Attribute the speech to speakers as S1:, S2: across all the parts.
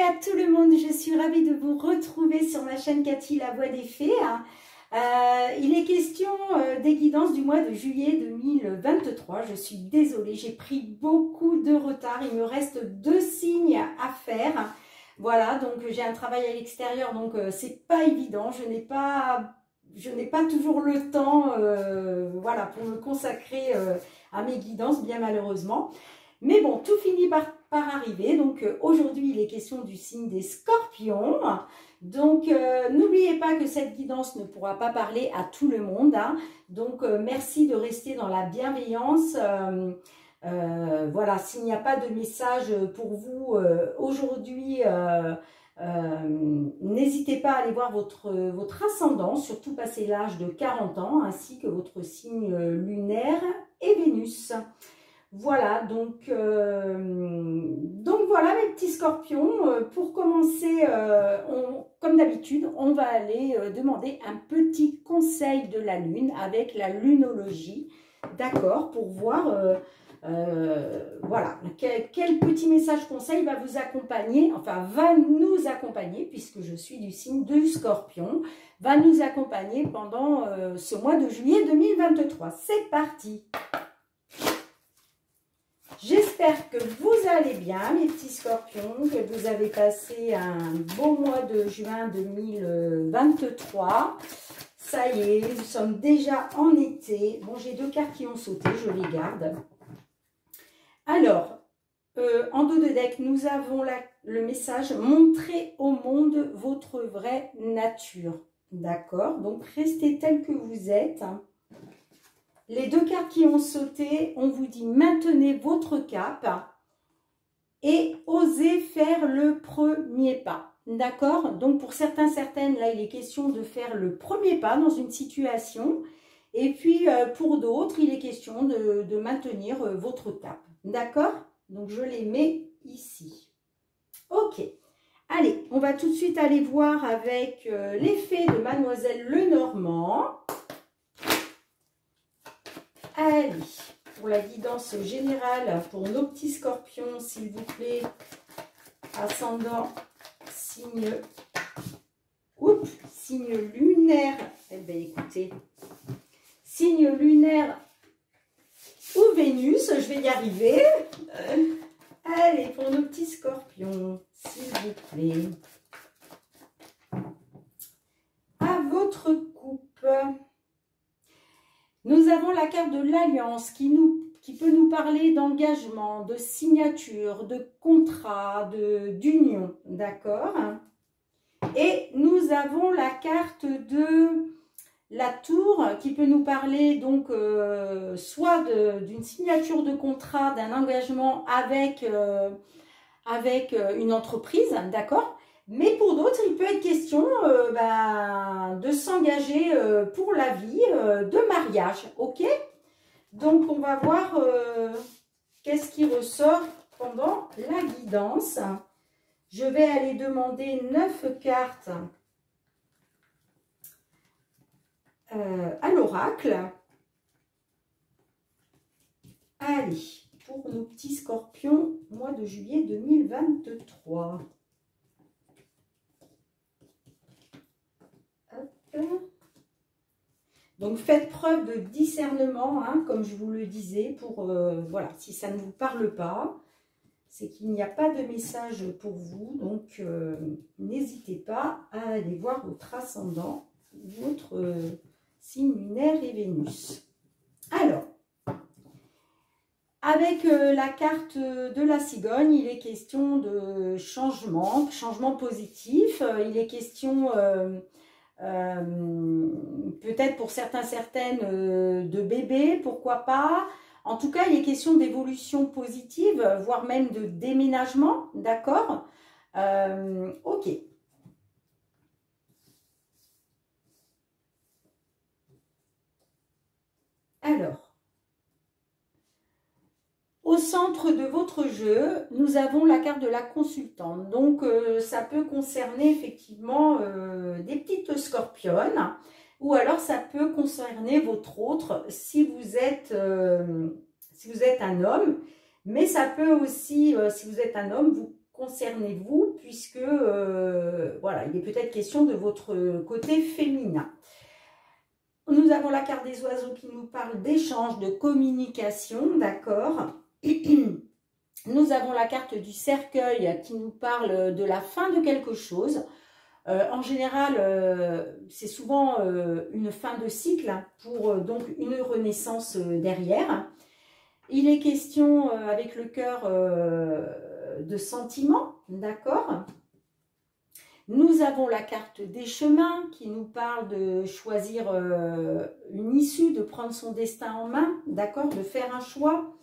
S1: à tout le monde, je suis ravie de vous retrouver sur ma chaîne Cathy, la voix des fées. Il est question des guidances du mois de juillet 2023. Je suis désolée, j'ai pris beaucoup de retard. Il me reste 2 signes à faire. Voilà, donc j'ai un travail à l'extérieur, donc c'est pas évident. Je n'ai pas toujours le temps voilà, pour me consacrer à mes guidances, bien malheureusement. Mais bon, tout finit par arriver. Donc aujourd'hui, il est question du signe des Scorpions. Donc n'oubliez pas que cette guidance ne pourra pas parler à tout le monde. Donc merci de rester dans la bienveillance. Voilà, s'il n'y a pas de message pour vous aujourd'hui, n'hésitez pas à aller voir votre ascendant, surtout passé l'âge de 40 ans, ainsi que votre signe lunaire et Vénus. Voilà, donc voilà mes petits scorpions. Pour commencer, comme d'habitude, on va aller demander un petit conseil de la lune avec la lunologie, d'accord, pour voir voilà, quel petit message conseil va vous accompagner, enfin va nous accompagner, puisque je suis du signe du scorpion, va nous accompagner pendant ce mois de juillet 2023. C'est parti! J'espère que vous allez bien, mes petits scorpions, que vous avez passé un beau mois de juin 2023. Ça y est, nous sommes déjà en été. Bon, j'ai 2 cartes qui ont sauté, je les garde. Alors, en dos de deck, nous avons le message « Montrez au monde votre vraie nature ». D'accord? Donc, restez tel que vous êtes. Les 2 cartes qui ont sauté, on vous dit maintenez votre cap et osez faire le premier pas. D'accord? Donc pour certaines, là il est question de faire le premier pas dans une situation. Et puis pour d'autres, il est question de maintenir votre cap. D'accord? Donc je les mets ici. Ok. Allez, on va tout de suite aller voir avec l'effet de Mademoiselle Lenormand. Allez, pour la guidance générale, pour nos petits scorpions, s'il vous plaît, ascendant, signe lunaire, eh bien écoutez, signe lunaire ou Vénus, je vais y arriver. Allez, pour nos petits scorpions, s'il vous plaît, à votre coupe. Nous avons la carte de l'Alliance qui peut nous parler d'engagement, de signature, de contrat, d'union, d'accord? Et nous avons la carte de la Tour qui peut nous parler donc soit d'une signature de contrat, d'un engagement avec une entreprise, d'accord? Mais pour d'autres, il peut être question de s'engager pour la vie, de mariage, ok? Donc, on va voir qu'est-ce qui ressort pendant la guidance. Je vais aller demander 9 cartes à l'oracle. Allez, pour nos petits scorpions, mois de juillet 2023. Donc faites preuve de discernement, hein, comme je vous le disais, pour voilà, si ça ne vous parle pas, c'est qu'il n'y a pas de message pour vous, donc n'hésitez pas à aller voir votre ascendant, votre signe lunaire et Vénus. Alors, avec la carte de la cigogne, il est question de changement positif, il est question peut-être pour certaines de bébés, pourquoi pas. En tout cas, il est question d'évolution positive, voire même de déménagement, d'accord? Ok. Alors, au centre de votre jeu, nous avons la carte de la consultante. Donc, ça peut concerner effectivement des petites scorpionnes. Ou alors, ça peut concerner votre autre si vous êtes un homme. Mais ça peut aussi, si vous êtes un homme, vous concerner vous, puisque, voilà, il est peut-être question de votre côté féminin. Nous avons la carte des oiseaux qui nous parle d'échange, de communication, d'accord. Nous avons la carte du cercueil qui nous parle de la fin de quelque chose. En général, c'est souvent une fin de cycle pour donc une renaissance derrière. Il est question avec le cœur de sentiments, d'accord. Nous avons la carte des chemins qui nous parle de choisir une issue, de prendre son destin en main, d'accord, de faire un choix.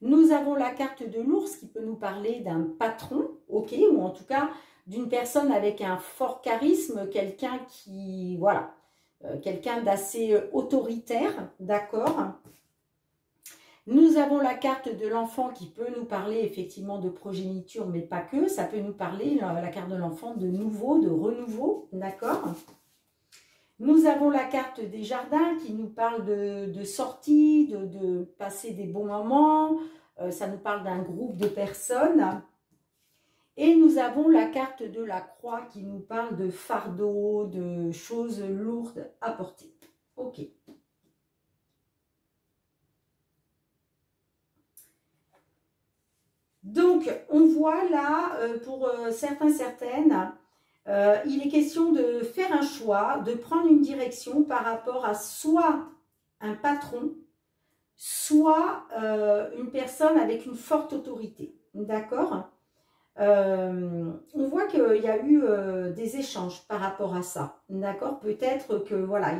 S1: Nous avons la carte de l'ours qui peut nous parler d'un patron, ok, ou en tout cas d'une personne avec un fort charisme, quelqu'un qui, voilà, quelqu'un d'assez autoritaire, d'accord. Nous avons la carte de l'enfant qui peut nous parler effectivement de progéniture, mais pas que. Ça peut nous parler, la carte de l'enfant, de nouveau, de renouveau, d'accord. Nous avons la carte des jardins qui nous parle de sortie, de passer des bons moments. Ça nous parle d'un groupe de personnes. Et nous avons la carte de la croix qui nous parle de fardeau, de choses lourdes à porter. Ok. Donc, on voit là, pour certains, certaines, il est question de faire un choix, de prendre une direction par rapport à soit un patron, soit une personne avec une forte autorité. D'accord? On voit qu'il y a eu des échanges par rapport à ça. D'accord? Peut-être que voilà,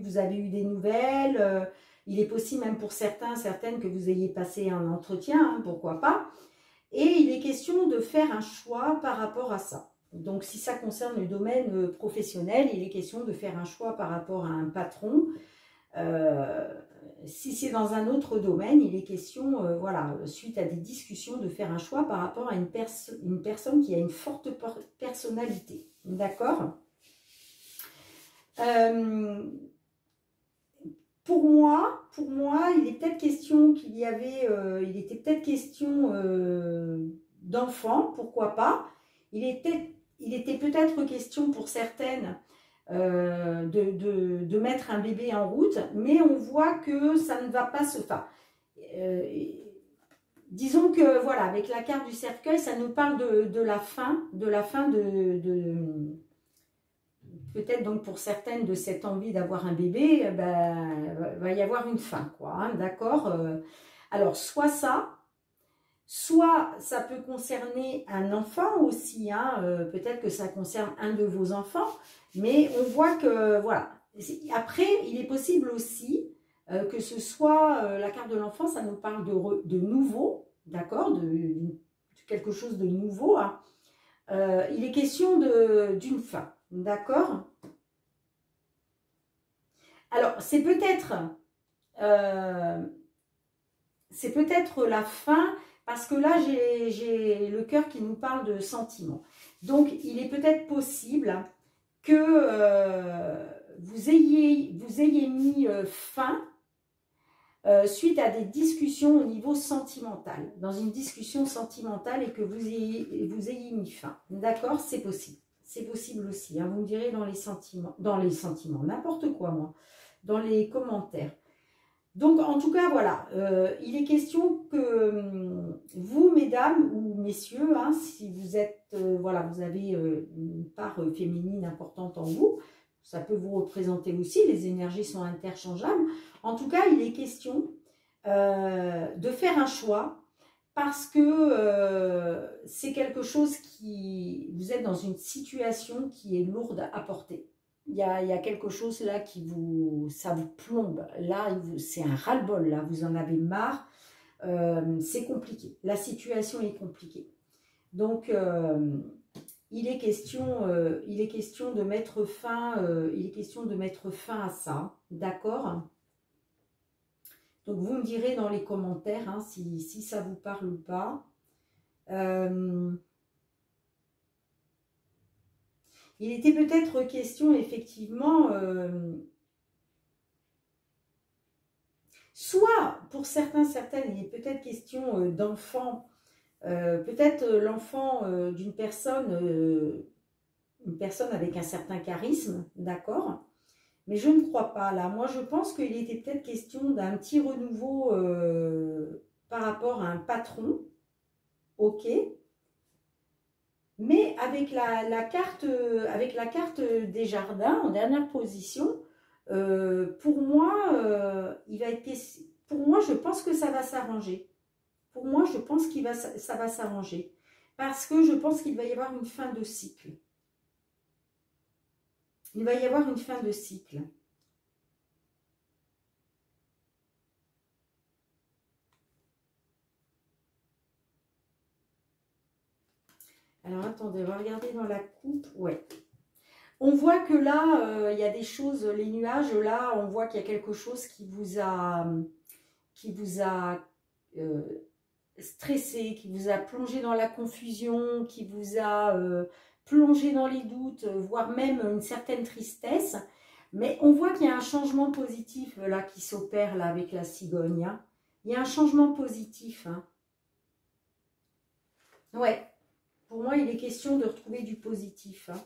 S1: vous avez eu des nouvelles. Il est possible même pour certains, certaines que vous ayez passé un entretien, hein, pourquoi pas. Et il est question de faire un choix par rapport à ça. Donc, si ça concerne le domaine professionnel, il est question de faire un choix par rapport à un patron. Si c'est dans un autre domaine, il est question, voilà, suite à des discussions, de faire un choix par rapport à une personne qui a une forte personnalité. D'accord ? Pour moi, il est peut-être question il était peut-être question d'enfants, pourquoi pas. Il était peut-être question pour certaines de mettre un bébé en route, mais on voit que ça ne va pas se faire. Disons que, voilà, avec la carte du cercueil, ça nous parle de la fin, peut-être donc pour certaines de cette envie d'avoir un bébé, va y avoir une fin, quoi, hein, d'accord. Alors, soit ça peut concerner un enfant aussi, hein, peut-être que ça concerne un de vos enfants, mais on voit que, voilà. Après, il est possible aussi que ce soit la carte de l'enfant, ça nous parle de nouveau, d'accord, de quelque chose de nouveau, hein. Il est question d'une fin. D'accord? Alors, c'est peut-être la fin, parce que là, j'ai le cœur qui nous parle de sentiments. Donc, il est peut-être possible que vous ayez mis fin suite à des discussions au niveau sentimental, dans une discussion sentimentale, et que vous ayez mis fin. D'accord? C'est possible. C'est possible aussi, hein. Vous me direz dans les sentiments, n'importe quoi, moi, dans les commentaires. Donc, en tout cas, voilà, il est question que vous, mesdames ou messieurs, hein, si vous êtes, voilà, vous avez une part féminine importante en vous, ça peut vous représenter aussi, les énergies sont interchangeables. En tout cas, il est question de faire un choix, parce que c'est quelque chose vous êtes dans une situation qui est lourde à porter. Il y a quelque chose là ça vous plombe. Là, c'est un ras-le-bol, là, vous en avez marre. C'est compliqué. La situation est compliquée. Donc, il est question de mettre fin, à ça. D'accord ? Donc, vous me direz dans les commentaires, hein, si ça vous parle ou pas. Il était peut-être question, effectivement, soit, pour certaines, il est peut-être question d'enfants peut-être l'enfant d'une personne, une personne avec un certain charisme, d'accord? Mais je ne crois pas là. Moi, je pense qu'il était peut-être question d'un petit renouveau par rapport à un patron, ok? Mais avec la carte des jardins en dernière position, pour moi, pour moi, je pense que ça va s'arranger. Pour moi, je pense ça va s'arranger. Parce que je pense qu'il va y avoir une fin de cycle. Il va y avoir une fin de cycle. Alors, attendez, on va regarder dans la coupe. Ouais. On voit que là, il y a des choses, les nuages, là, on voit qu'il y a quelque chose qui vous a stressé, qui vous a plongé dans la confusion, qui vous a plongé dans les doutes, voire même une certaine tristesse. Mais on voit qu'il y a un changement positif là qui s'opère là avec la cigogne. Hein. Il y a un changement positif. Hein. Ouais, pour moi, il est question de retrouver du positif. Hein.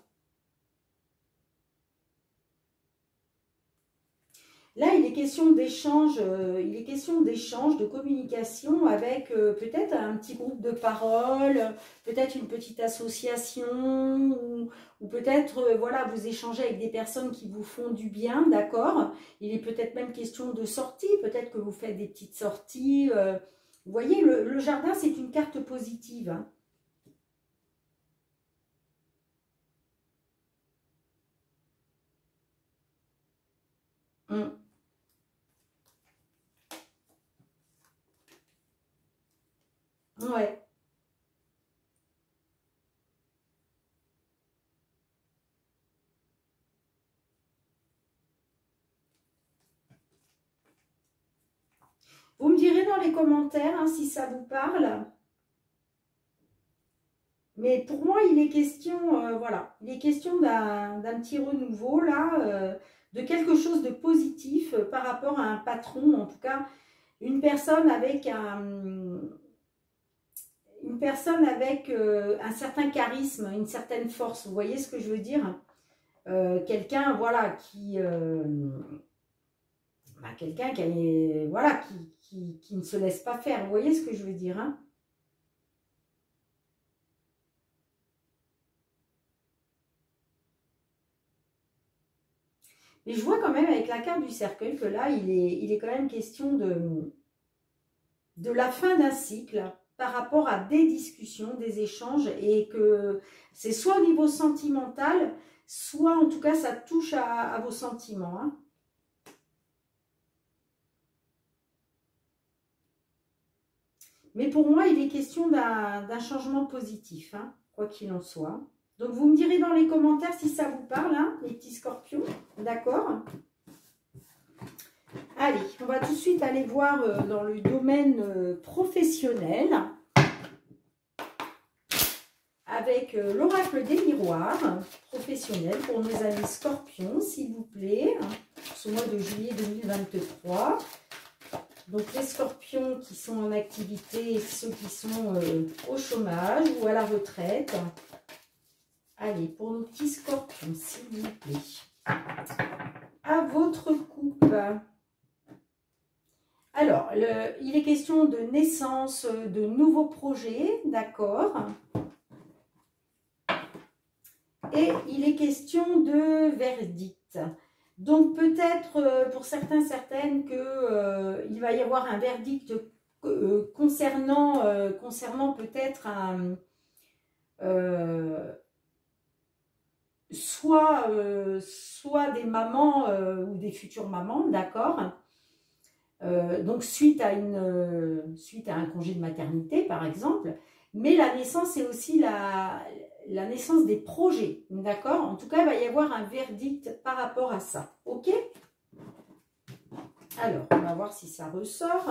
S1: Là, il est question d'échange, de communication avec peut-être un petit groupe de parole, peut-être une petite association, ou peut-être, voilà, vous échangez avec des personnes qui vous font du bien, d'accord? Il est peut-être même question de sortie, peut-être que vous faites des petites sorties. Vous voyez, le jardin, c'est une carte positive. Hein. Hum. Ouais. Vous me direz dans les commentaires hein, si ça vous parle. Mais pour moi, il est question, voilà, il est question d'un petit renouveau, là, de quelque chose de positif par rapport à un patron, en tout cas, une personne avec un certain charisme, une certaine force. Vous voyez ce que je veux dire? Quelqu'un, voilà, quelqu'un qui, voilà, qui ne se laisse pas faire. Vous voyez ce que je veux dire, hein? Mais je vois quand même avec la carte du cercueil que là, il est quand même question de la fin d'un cycle par rapport à des discussions, des échanges, et que c'est soit au niveau sentimental, soit en tout cas ça touche à vos sentiments. Hein. Mais pour moi, il est question d'un changement positif, hein, quoi qu'il en soit. Donc vous me direz dans les commentaires si ça vous parle, hein, les petits scorpions, d'accord ? Allez, on va tout de suite aller voir dans le domaine professionnel avec l'oracle des miroirs professionnels pour nos amis scorpions, s'il vous plaît, pour ce mois de juillet 2023. Donc les scorpions qui sont en activité et ceux qui sont au chômage ou à la retraite. Allez, pour nos petits scorpions, s'il vous plaît. À votre coupe. Alors, il est question de naissance de nouveaux projets, d'accord. Et il est question de verdict. Donc, peut-être pour certains, certaines, qu'il va y avoir un verdict concernant peut-être soit des mamans ou des futures mamans, d'accord. Donc suite à un congé de maternité par exemple, mais la naissance c'est aussi la naissance des projets, d'accord. En tout cas il va y avoir un verdict par rapport à ça, ok. Alors on va voir si ça ressort.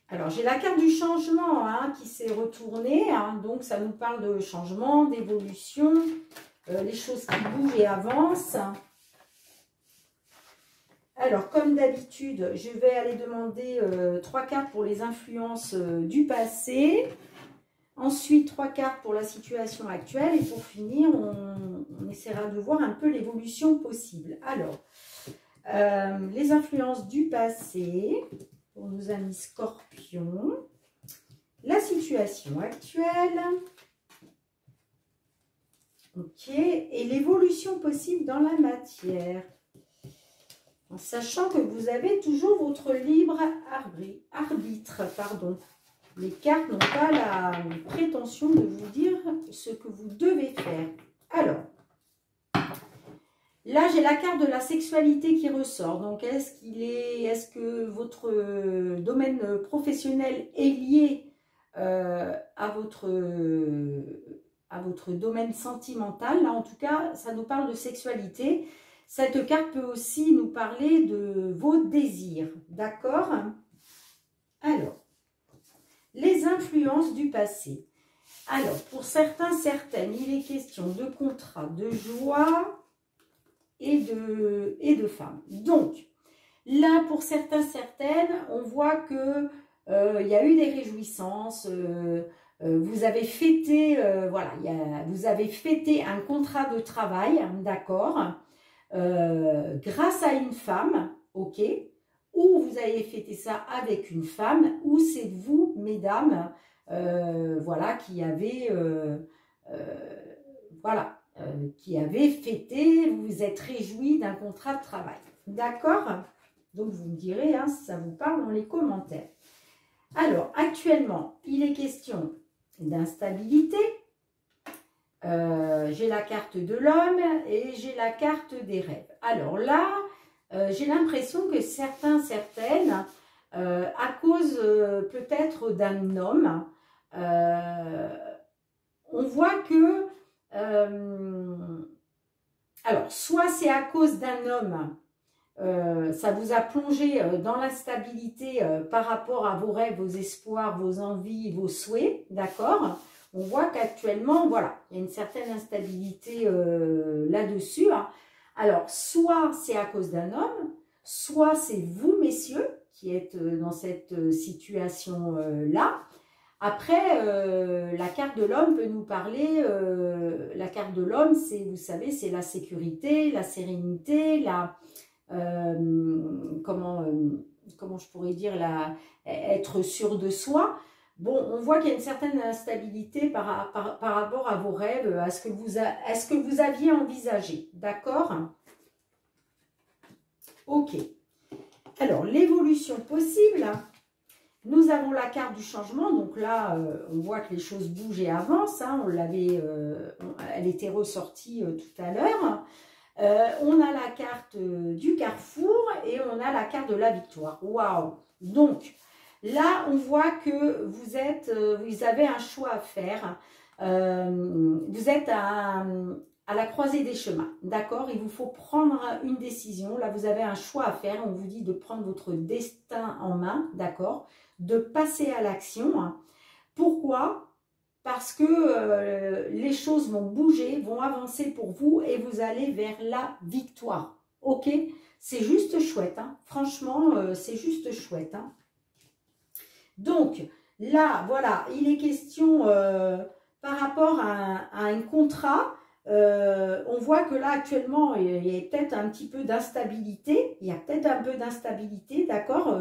S1: Alors j'ai la carte du changement hein, qui s'est retournée, hein, donc ça nous parle de changement, d'évolution. Les choses qui bougent et avancent. Alors, comme d'habitude, je vais aller demander 3 cartes pour les influences du passé. Ensuite, 3 cartes pour la situation actuelle. Et pour finir, on essaiera de voir un peu l'évolution possible. Alors, les influences du passé pour nos amis Scorpions. La situation actuelle. Ok. Et l'évolution possible dans la matière. En sachant que vous avez toujours votre libre arbitre. Pardon. Les cartes n'ont pas la prétention de vous dire ce que vous devez faire. Alors, là, j'ai la carte de la sexualité qui ressort. Donc, est-ce que votre domaine professionnel est lié à votre domaine sentimental? Là, en tout cas, ça nous parle de sexualité. Cette carte peut aussi nous parler de vos désirs. D'accord? Alors, les influences du passé. Alors, pour certains, certaines, il est question de contrat, de joie et de femmes. Donc, là, pour certains, certaines, on voit que il y a eu des réjouissances, vous avez fêté, voilà, vous avez fêté un contrat de travail, d'accord, grâce à une femme, ok, ou vous avez fêté ça avec une femme, ou c'est vous, mesdames, voilà, qui avez, voilà, qui avez fêté, vous vous êtes réjouis d'un contrat de travail. D'accord? Donc, vous me direz hein, si ça vous parle dans les commentaires. Alors, actuellement, il est question d'instabilité. J'ai la carte de l'homme et j'ai la carte des rêves. Alors là, j'ai l'impression que certains, certaines, à cause peut-être d'un homme, on voit que, alors, soit c'est à cause d'un homme, ça vous a plongé dans l'instabilité par rapport à vos rêves, vos espoirs, vos envies, vos souhaits, d'accord? On voit qu'actuellement, voilà, il y a une certaine instabilité là-dessus. Hein. Alors, soit c'est à cause d'un homme, soit c'est vous, messieurs, qui êtes dans cette situation-là. Après, la carte de l'homme peut nous parler, la carte de l'homme, c'est, vous savez, c'est la sécurité, la sérénité, comment je pourrais dire, être sûr de soi. Bon, on voit qu'il y a une certaine instabilité par rapport à vos rêves, à ce que vous aviez envisagé. D'accord? Ok. Alors, l'évolution possible, nous avons la carte du changement. Donc là, on voit que les choses bougent et avancent. Hein, elle était ressortie tout à l'heure. On a la carte du carrefour et on a la carte de la victoire. Waouh! Donc, là, on voit que vous avez un choix à faire. Vous êtes à la croisée des chemins, d'accord? Il vous faut prendre une décision. Là, vous avez un choix à faire. On vous dit de prendre votre destin en main, d'accord? De passer à l'action. Pourquoi? Parce que les choses vont bouger, vont avancer pour vous et vous allez vers la victoire. Ok? C'est juste chouette. Hein? Franchement, c'est juste chouette. Hein? Donc, là, voilà, il est question par rapport à un contrat. On voit que là, actuellement, il y a peut-être un petit peu d'instabilité. Il y a peut-être un peu d'instabilité, d'accord?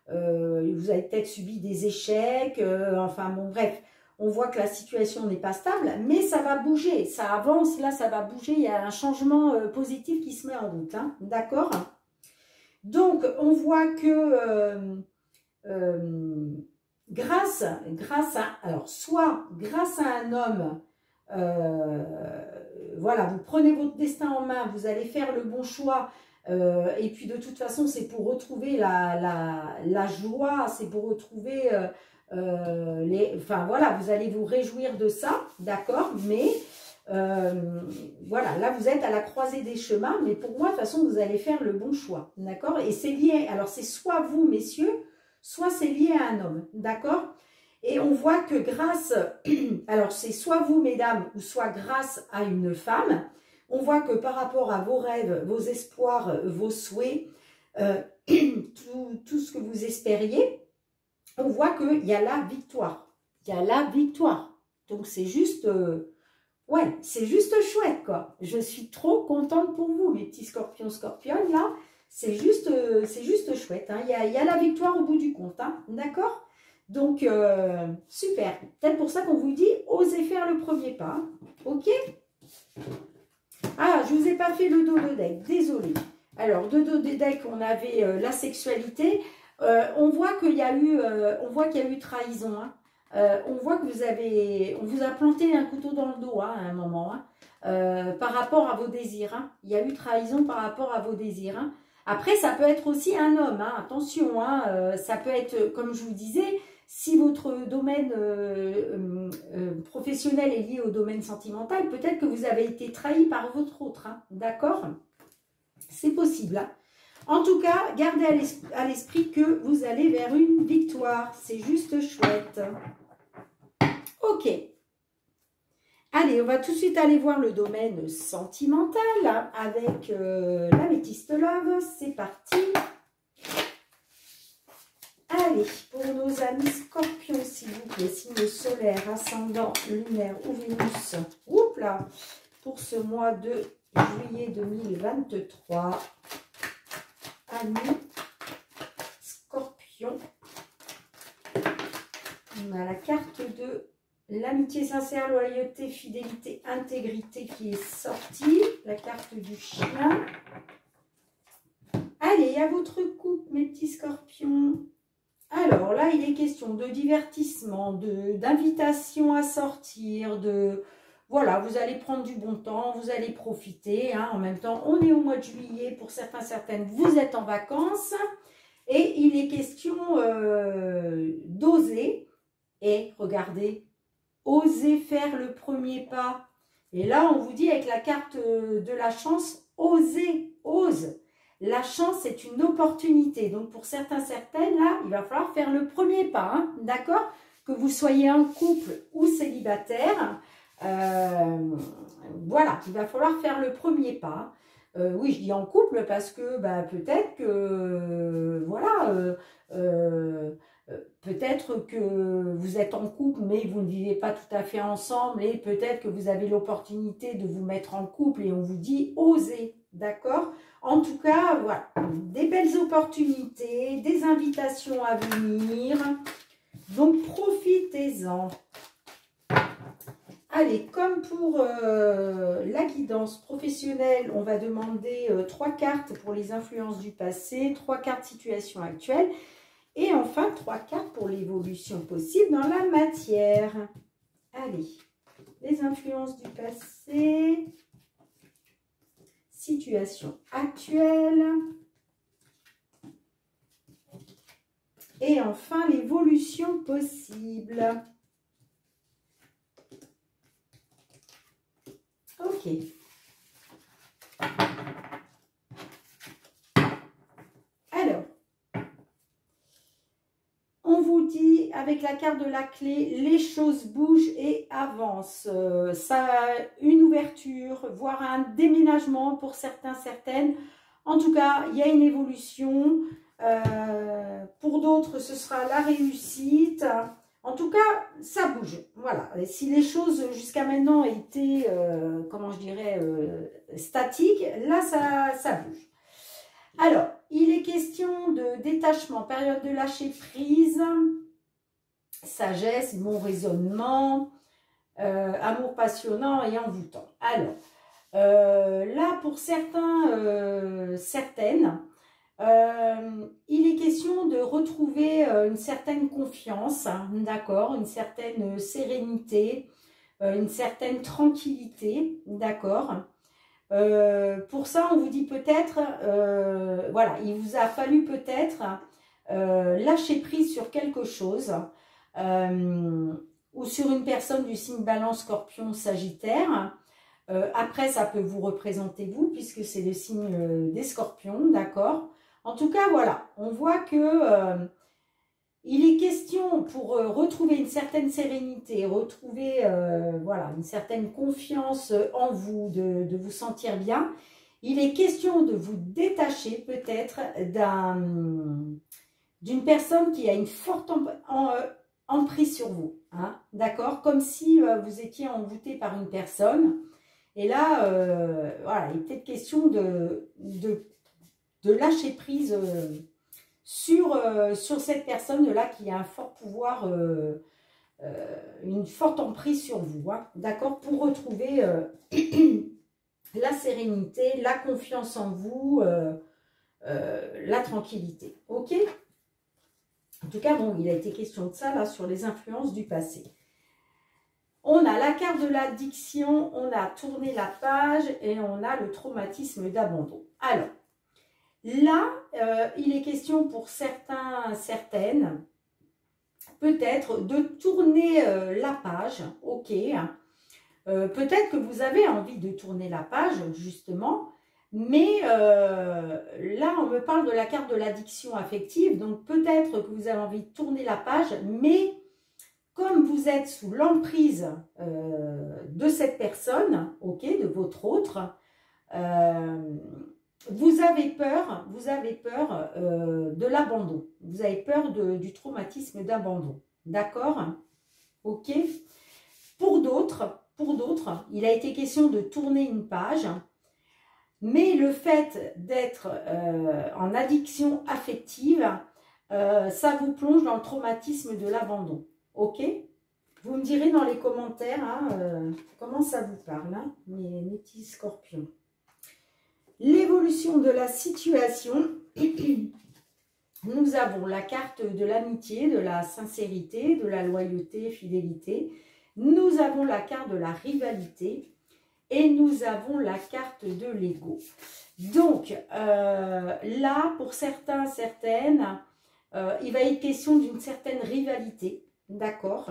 S1: Vous avez peut-être subi des échecs. Enfin, bon, bref. On voit que la situation n'est pas stable, mais ça va bouger. Ça avance, là, ça va bouger. Il y a un changement positif qui se met en route. Hein, d'accord? Donc, on voit que... grâce à, alors soit grâce à un homme, voilà, vous prenez votre destin en main, vous allez faire le bon choix, et puis de toute façon c'est pour retrouver la joie, c'est pour retrouver enfin voilà, vous allez vous réjouir de ça, d'accord, mais voilà, là vous êtes à la croisée des chemins, mais pour moi de toute façon vous allez faire le bon choix, d'accord, et c'est lié, alors c'est soit vous messieurs, soit c'est lié à un homme, d'accord? Et on voit que grâce, alors c'est soit vous mesdames, ou soit grâce à une femme, on voit que par rapport à vos rêves, vos espoirs, vos souhaits, tout ce que vous espériez, on voit qu'il y a la victoire. Il y a la victoire. Donc, c'est juste, ouais, c'est juste chouette, quoi. Je suis trop contente pour vous, mes petits scorpions, scorpionnes, là. C'est juste chouette. Hein. Il y a la victoire au bout du compte, hein. D'accord? Donc, super. Peut-être pour ça qu'on vous dit, osez faire le premier pas. Hein. OK? Ah, je ne vous ai pas fait le dos de deck. Désolée. Alors, de dos de deck, on avait la sexualité. On voit qu'il y a eu trahison. Hein. On voit que on vous a planté un couteau dans le dos hein, à un moment. Hein, par rapport à vos désirs. Hein. Il y a eu trahison par rapport à vos désirs. Hein. Après, ça peut être aussi un homme. Hein. Attention, hein, ça peut être, comme je vous disais, si votre domaine professionnel est lié au domaine sentimental, peut-être que vous avez été trahi par votre autre. Hein. D'accord? C'est possible. Hein. En tout cas, gardez à l'esprit que vous allez vers une victoire. C'est juste chouette. Ok. Allez, on va tout de suite aller voir le domaine sentimental hein, avec l'améthyste love. C'est parti. Allez, pour nos amis scorpions, s'il vous plaît, signe solaire, ascendant, lunaire ou Vénus. Oups là, pour ce mois de juillet 2023. Amis scorpions. On a la carte de l'amitié sincère, loyauté, fidélité, intégrité qui est sortie. La carte du chien. Allez, à votre coupe, mes petits scorpions. Alors là, il est question de divertissement, d'invitation à sortir, voilà, vous allez prendre du bon temps, vous allez profiter. Hein. En même temps, on est au mois de juillet, pour certains, certaines, vous êtes en vacances. Et il est question d'oser. Et regardez, oser faire le premier pas. Et là, on vous dit avec la carte de la chance, oser, ose. La chance, c'est une opportunité. Donc, pour certains, certaines, là, il va falloir faire le premier pas. Hein, d'accord? Que vous soyez en couple ou célibataire. Voilà, il va falloir faire le premier pas. Oui, je dis en couple parce que bah, peut-être que, voilà, peut-être que vous êtes en couple, mais vous ne vivez pas tout à fait ensemble. Et peut-être que vous avez l'opportunité de vous mettre en couple et on vous dit osez. D'accord? En tout cas, voilà, des belles opportunités, des invitations à venir. Donc, profitez-en. Allez, comme pour la guidance professionnelle, on va demander 3 cartes pour les influences du passé, 3 cartes situation actuelle et enfin 3 cartes pour l'évolution possible dans la matière. Allez, les influences du passé... Situation actuelle. Et enfin, l'évolution possible. Ok. Alors, on vous dit, avec la carte de la clé, les choses bougent et avancent. Ça a une ouverture, voire un déménagement pour certains, certaines. En tout cas, il y a une évolution. Pour d'autres, ce sera la réussite. En tout cas, ça bouge. Voilà. Et si les choses jusqu'à maintenant étaient, comment je dirais, statiques, là, ça bouge. Alors, il est question de détachement, période de lâcher prise, sagesse, bon raisonnement, amour passionnant et envoûtant. Alors, là, pour certains, certaines, il est question de retrouver une certaine confiance, hein, d'accord, une certaine sérénité, une certaine tranquillité, d'accord. Pour ça, on vous dit peut-être, voilà, il vous a fallu peut-être lâcher prise sur quelque chose ou sur une personne du signe Balance, Scorpion, Sagittaire. Après, ça peut vous représenter vous, puisque c'est le signe des Scorpions, d'accord. En tout cas, voilà, on voit que il est question pour retrouver une certaine sérénité, retrouver voilà, une certaine confiance en vous, de vous sentir bien. il est question de vous détacher peut-être d'une personne qui a une forte emprise sur vous. Hein, d'accord? Comme si vous étiez envoûté par une personne. Et là, voilà, il est peut-être question de lâcher prise sur cette personne-là qui a un fort pouvoir, une forte emprise sur vous. Hein, d'accord? Pour retrouver la sérénité, la confiance en vous, la tranquillité. Ok? En tout cas, bon, il a été question de ça, là, sur les influences du passé. On a la carte de l'addiction, on a tourné la page et on a le traumatisme d'abandon. Alors, là, il est question pour certains, certaines, peut-être de tourner la page, ok. Peut-être que vous avez envie de tourner la page, justement, mais là, on me parle de la carte de l'addiction affective, donc peut-être que vous avez envie de tourner la page, mais comme vous êtes sous l'emprise de cette personne, ok, de votre autre, vous avez peur de l'abandon, vous avez peur du traumatisme d'abandon, d'accord? Ok. Pour d'autres, il a été question de tourner une page, mais le fait d'être en addiction affective, ça vous plonge dans le traumatisme de l'abandon. Ok? Vous me direz dans les commentaires hein, comment ça vous parle, hein, mes petits scorpions. L'évolution de la situation, nous avons la carte de l'amitié, de la sincérité, de la loyauté, fidélité. Nous avons la carte de la rivalité et nous avons la carte de l'ego. Donc, là, pour certains, certaines, il va être question d'une certaine rivalité. D'accord.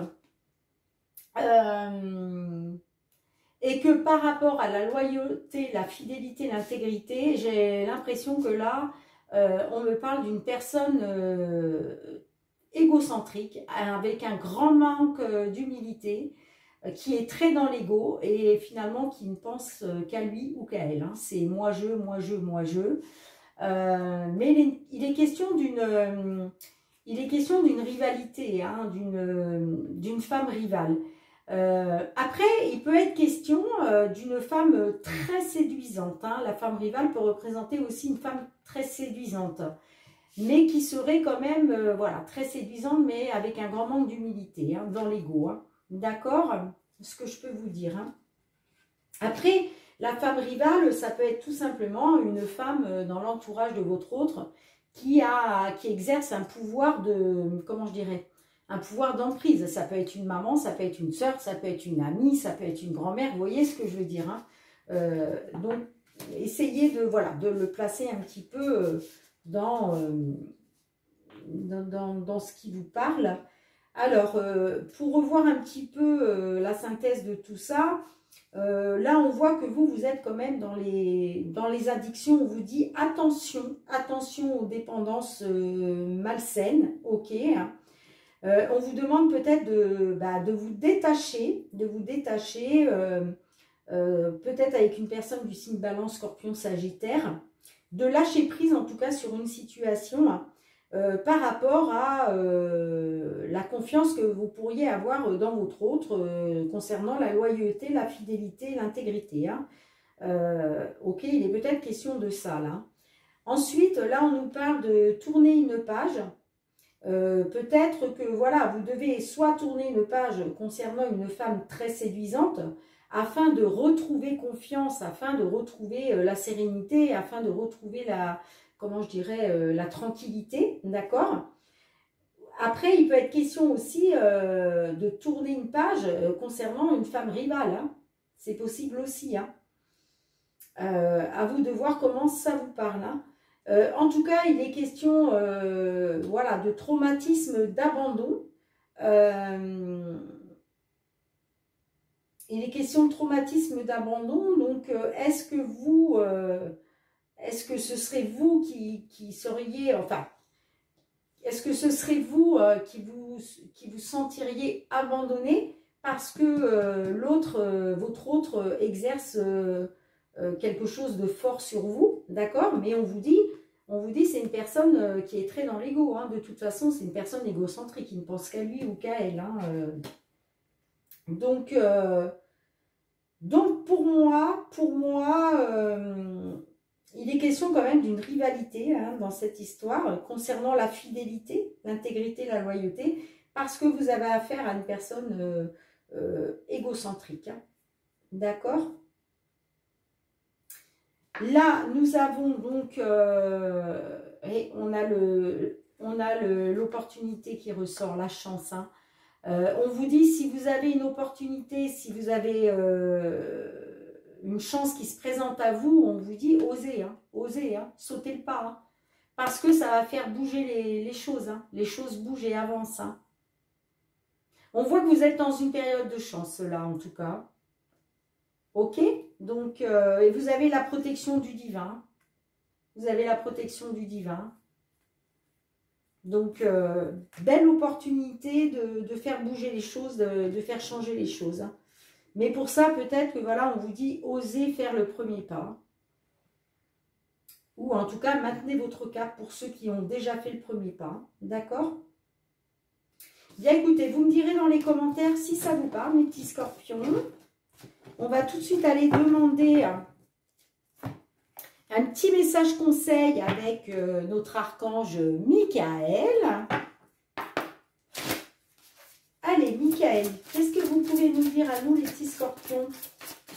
S1: Et que par rapport à la loyauté, la fidélité, l'intégrité, j'ai l'impression que là, on me parle d'une personne égocentrique, avec un grand manque d'humilité, qui est très dans l'ego et finalement qui ne pense qu'à lui ou qu'à elle. Hein. C'est moi, je, moi, je, moi, je. Mais il est question d'une... Il est question d'une rivalité, hein, d'une femme rivale. Après, il peut être question d'une femme très séduisante. Hein. La femme rivale peut représenter aussi une femme très séduisante, mais qui serait quand même voilà, très séduisante, mais avec un grand manque d'humilité, hein, dans l'ego. Hein. D'accord? Ce que je peux vous dire. Hein. Après, la femme rivale, ça peut être tout simplement une femme dans l'entourage de votre autre, qui exerce un pouvoir de, comment je dirais, un pouvoir d'emprise. Ça peut être une maman, ça peut être une sœur, ça peut être une amie, ça peut être une grand-mère. Vous voyez ce que je veux dire, hein. Donc, essayez de, voilà, de le placer un petit peu dans ce qui vous parle. Alors, pour revoir un petit peu la synthèse de tout ça, là, on voit que vous êtes quand même dans les addictions. On vous dit attention, attention aux dépendances malsaines, ok. On vous demande peut-être de vous détacher, peut-être avec une personne du signe Balance, Scorpion, Sagittaire, de lâcher prise en tout cas sur une situation par rapport à la confiance que vous pourriez avoir dans votre autre concernant la loyauté, la fidélité, l'intégrité. Hein. Ok, il est peut-être question de ça là. Ensuite, là, on nous parle de tourner une page. Peut-être que voilà, vous devez soit tourner une page concernant une femme très séduisante afin de retrouver confiance, afin de retrouver la sérénité, afin de retrouver la, comment je dirais, la tranquillité, d'accord? Après, il peut être question aussi de tourner une page concernant une femme rivale, hein. C'est possible aussi, hein. À vous de voir comment ça vous parle, hein. En tout cas, il est question voilà, de traumatisme d'abandon. Il est question de traumatisme d'abandon. Donc, est-ce que ce serait vous qui seriez... Enfin, est-ce que ce serait vous qui vous sentiriez abandonné parce que votre autre exerce... quelque chose de fort sur vous, d'accord? Mais on vous dit c'est une personne qui est très dans l'ego, hein. De toute façon, c'est une personne égocentrique, qui ne pense qu'à lui ou qu'à elle, hein. Donc pour moi, il est question quand même d'une rivalité, hein, dans cette histoire concernant la fidélité, l'intégrité, la loyauté, parce que vous avez affaire à une personne égocentrique, hein. D'accord? Là, nous avons donc, et on a l'opportunité qui ressort, la chance, hein. On vous dit, si vous avez une opportunité, si vous avez une chance qui se présente à vous, on vous dit, osez, hein, sautez le pas, hein, parce que ça va faire bouger les choses, hein, les choses bougent et avancent, hein. On voit que vous êtes dans une période de chance, là, en tout cas. Ok? Donc, et vous avez la protection du divin. Vous avez la protection du divin. Donc, belle opportunité de faire bouger les choses, de faire changer les choses, hein. Mais pour ça, peut-être que voilà, on vous dit, osez faire le premier pas. Ou en tout cas, maintenez votre cap pour ceux qui ont déjà fait le premier pas. D'accord? Bien, écoutez, vous me direz dans les commentaires si ça vous parle, mes petits scorpions. On va tout de suite aller demander un petit message conseil avec notre archange Michael. Allez, Michael, qu'est-ce que vous pouvez nous dire à nous, les petits scorpions?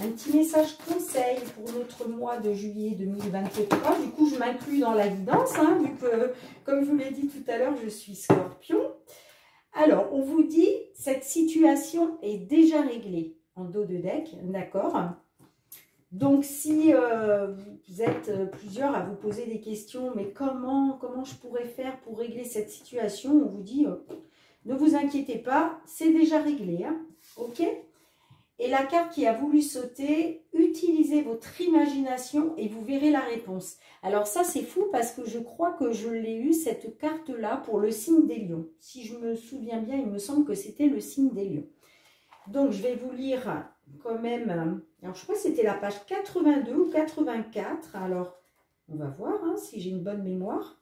S1: Un petit message conseil pour notre mois de juillet 2023. Du coup, je m'inclus dans la guidance, hein, vu que, comme je vous l'ai dit tout à l'heure, je suis scorpion. Alors, on vous dit, cette situation est déjà réglée en dos de deck, d'accord? Donc, si vous êtes plusieurs à vous poser des questions, mais comment je pourrais faire pour régler cette situation? On vous dit, ne vous inquiétez pas, c'est déjà réglé, hein, ok? Et la carte qui a voulu sauter, utilisez votre imagination et vous verrez la réponse. Alors ça, c'est fou parce que je crois que je l'ai eu, cette carte-là, pour le signe des lions. Si je me souviens bien, il me semble que c'était le signe des lions. Donc, je vais vous lire quand même. Alors, je crois que c'était la page 82 ou 84. Alors, on va voir, hein, si j'ai une bonne mémoire.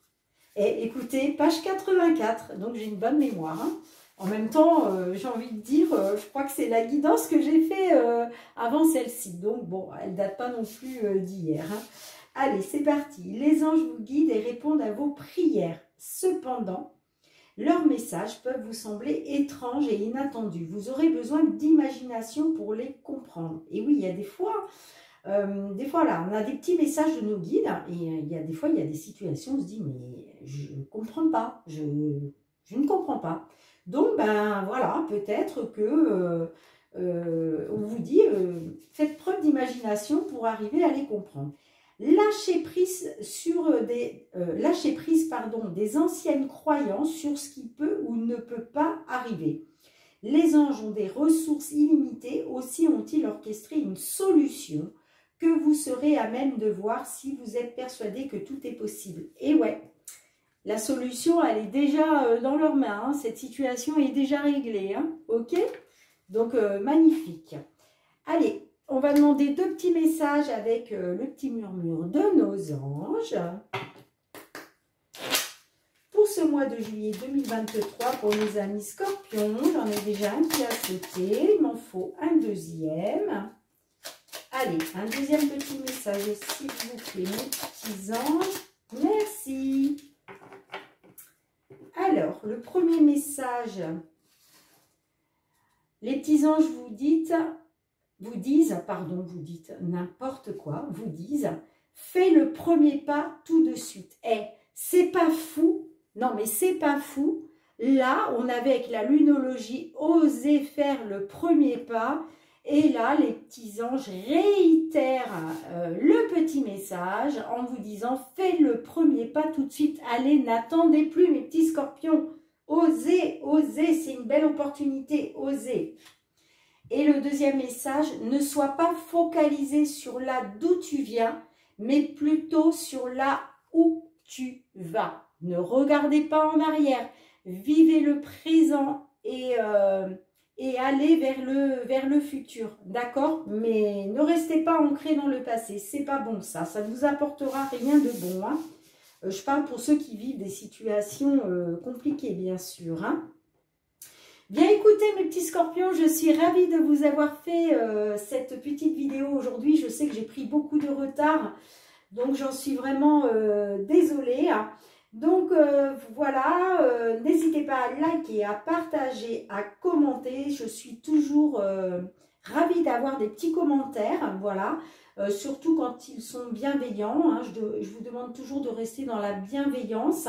S1: Et écoutez, page 84, donc j'ai une bonne mémoire, hein. En même temps, j'ai envie de dire, je crois que c'est la guidance que j'ai fait avant celle-ci. Donc, bon, elle ne date pas non plus d'hier, hein. Allez, c'est parti. Les anges vous guident et répondent à vos prières. Cependant, leurs messages peuvent vous sembler étranges et inattendus. Vous aurez besoin d'imagination pour les comprendre. Et oui, il y a des fois là, on a des petits messages de nos guides. Et il y a des fois, il y a des situations où on se dit, mais je ne comprends pas. Je ne comprends pas. Donc, ben voilà, peut-être que on vous dit, faites preuve d'imagination pour arriver à les comprendre. Lâchez prise des anciennes croyances sur ce qui peut ou ne peut pas arriver. Les anges ont des ressources illimitées, aussi ont-ils orchestré une solution que vous serez à même de voir si vous êtes persuadé que tout est possible. Et ouais, la solution, elle est déjà dans leurs mains, hein. Cette situation est déjà réglée, hein. Ok? Donc, magnifique. Allez, on va demander deux petits messages avec le petit murmure de nos anges. Pour ce mois de juillet 2023, pour mes amis scorpions, j'en ai déjà un qui a sauté. Il m'en faut un deuxième. Allez, un deuxième petit message, s'il vous plaît, mes petits anges. Merci. Alors, le premier message, les petits anges vous disent n'importe quoi, vous disent, fais le premier pas tout de suite. Eh, c'est pas fou, non mais c'est pas fou. Là, on avait avec la lunologie osé faire le premier pas. Et là, les petits anges réitèrent le petit message en vous disant « Faites le premier pas tout de suite. Allez, n'attendez plus, mes petits scorpions. Osez, osez, c'est une belle opportunité. Osez. » Et le deuxième message, ne sois pas focalisé sur là d'où tu viens, mais plutôt sur là où tu vas. Ne regardez pas en arrière. Vivez le présent et aller vers le futur, d'accord? Mais ne restez pas ancré dans le passé, c'est pas bon ça ne vous apportera rien de bon, hein. Je parle pour ceux qui vivent des situations compliquées, bien sûr, hein. Bien écoutez mes petits scorpions, je suis ravie de vous avoir fait cette petite vidéo aujourd'hui. Je sais que j'ai pris beaucoup de retard, donc j'en suis vraiment désolée. Donc voilà, n'hésitez pas à liker, à partager, à commenter. Je suis toujours ravie d'avoir des petits commentaires, voilà. Surtout quand ils sont bienveillants, hein. Je vous demande toujours de rester dans la bienveillance.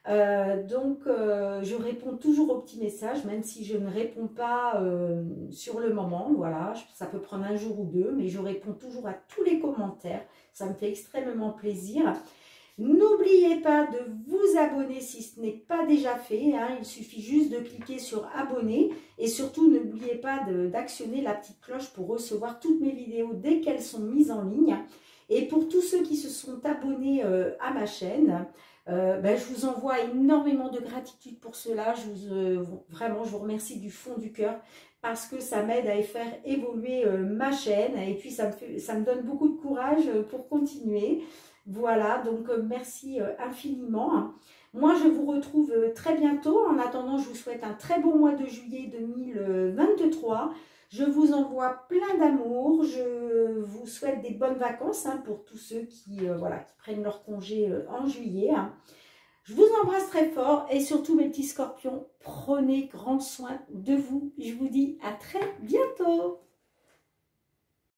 S1: Je réponds toujours aux petits messages, même si je ne réponds pas sur le moment, voilà, ça peut prendre un jour ou deux, mais je réponds toujours à tous les commentaires, ça me fait extrêmement plaisir. N'oubliez pas de vous abonner si ce n'est pas déjà fait, hein, il suffit juste de cliquer sur abonner et surtout n'oubliez pas d'actionner la petite cloche pour recevoir toutes mes vidéos dès qu'elles sont mises en ligne. Et pour tous ceux qui se sont abonnés à ma chaîne, je vous envoie énormément de gratitude pour cela. Vraiment, je vous remercie du fond du cœur parce que ça m'aide à faire évoluer ma chaîne et puis ça me donne beaucoup de courage pour continuer. Voilà, donc merci infiniment. Moi, je vous retrouve très bientôt. En attendant, je vous souhaite un très bon mois de juillet 2023. Je vous envoie plein d'amour. Je vous souhaite des bonnes vacances hein, pour tous ceux qui prennent leur congé en juillet. Hein. Je vous embrasse très fort et surtout mes petits scorpions, prenez grand soin de vous. Je vous dis à très bientôt.